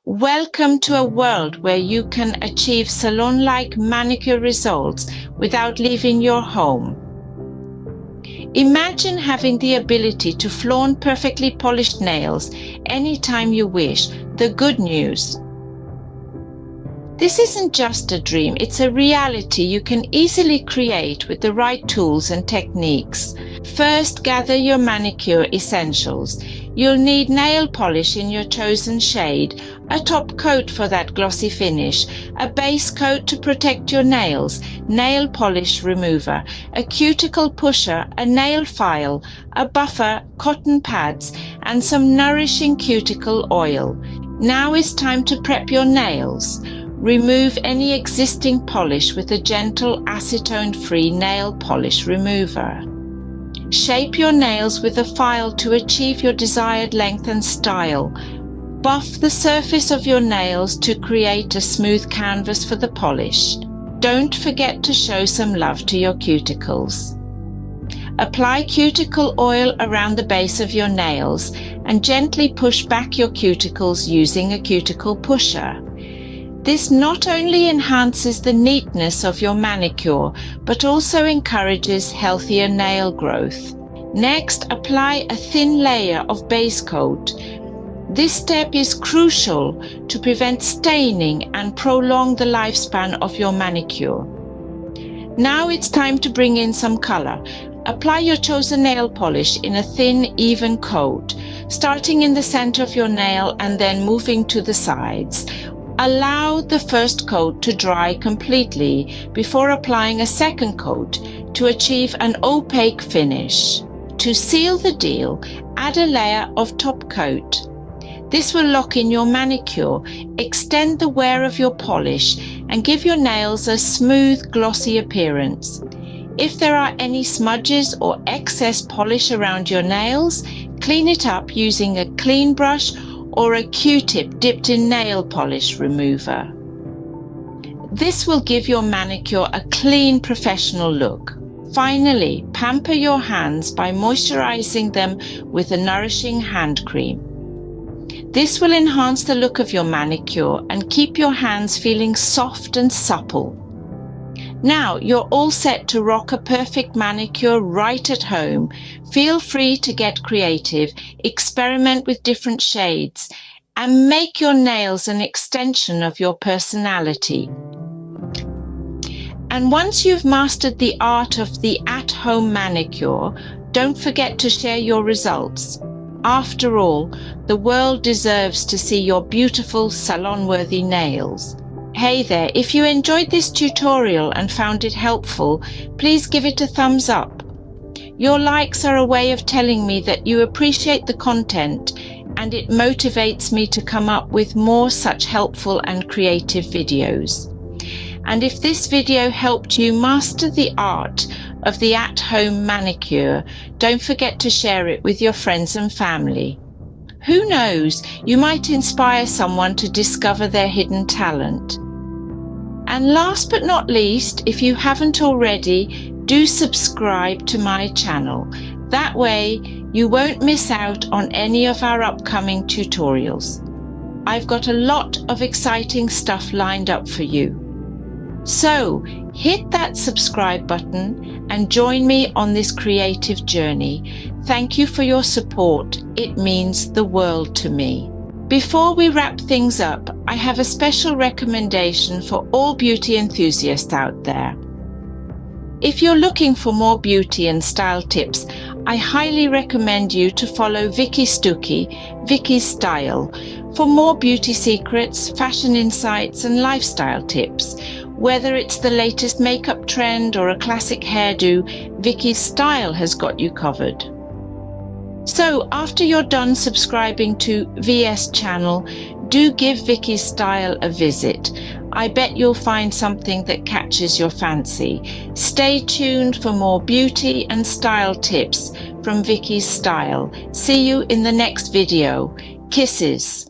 Welcome to a world where you can achieve salon-like manicure results without leaving your home. Imagine having the ability to flaunt perfectly polished nails anytime you wish. The good news: this isn't just a dream, it's a reality you can easily create with the right tools and techniques. First, gather your manicure essentials. You'll need nail polish in your chosen shade, a top coat for that glossy finish, a base coat to protect your nails, nail polish remover, a cuticle pusher, a nail file, a buffer, cotton pads, and some nourishing cuticle oil. Now it's time to prep your nails. Remove any existing polish with a gentle acetone-free nail polish remover. Shape your nails with a file to achieve your desired length and style. Buff the surface of your nails to create a smooth canvas for the polish. Don't forget to show some love to your cuticles. Apply cuticle oil around the base of your nails and gently push back your cuticles using a cuticle pusher. This not only enhances the neatness of your manicure, but also encourages healthier nail growth. Next, apply a thin layer of base coat. This step is crucial to prevent staining and prolong the lifespan of your manicure. Now it's time to bring in some color. Apply your chosen nail polish in a thin, even coat, starting in the center of your nail and then moving to the sides. Allow the first coat to dry completely before applying a second coat to achieve an opaque finish. To seal the deal, add a layer of top coat. This will lock in your manicure, extend the wear of your polish, and give your nails a smooth, glossy appearance. If there are any smudges or excess polish around your nails, clean it up using a clean brush or a Q-tip dipped in nail polish remover. This will give your manicure a clean, professional look. Finally, pamper your hands by moisturizing them with a nourishing hand cream. This will enhance the look of your manicure and keep your hands feeling soft and supple. Now you're all set to rock a perfect manicure right at home. Feel free to get creative, experiment with different shades, and make your nails an extension of your personality. And once you've mastered the art of the at-home manicure, don't forget to share your results. After all, the world deserves to see your beautiful salon-worthy nails. Hey there, if you enjoyed this tutorial and found it helpful, please give it a thumbs up. Your likes are a way of telling me that you appreciate the content, and it motivates me to come up with more such helpful and creative videos. And if this video helped you master the art of the at-home manicure, don't forget to share it with your friends and family. Who knows, you might inspire someone to discover their hidden talent. And last but not least, if you haven't already, do subscribe to my channel. That way you won't miss out on any of our upcoming tutorials. I've got a lot of exciting stuff lined up for you. So hit that subscribe button and join me on this creative journey. Thank you for your support. It means the world to me. Before we wrap things up, I have a special recommendation for all beauty enthusiasts out there. If you're looking for more beauty and style tips, I highly recommend you to follow Vicky Vicky's Style, for more beauty secrets, fashion insights, and lifestyle tips. Whether it's the latest makeup trend or a classic hairdo, Vicky's Style has got you covered. So after you're done subscribing to VS channel, do give Vicky's Style a visit. I bet you'll find something that catches your fancy. Stay tuned for more beauty and style tips from Vicky's Style. See you in the next video. Kisses.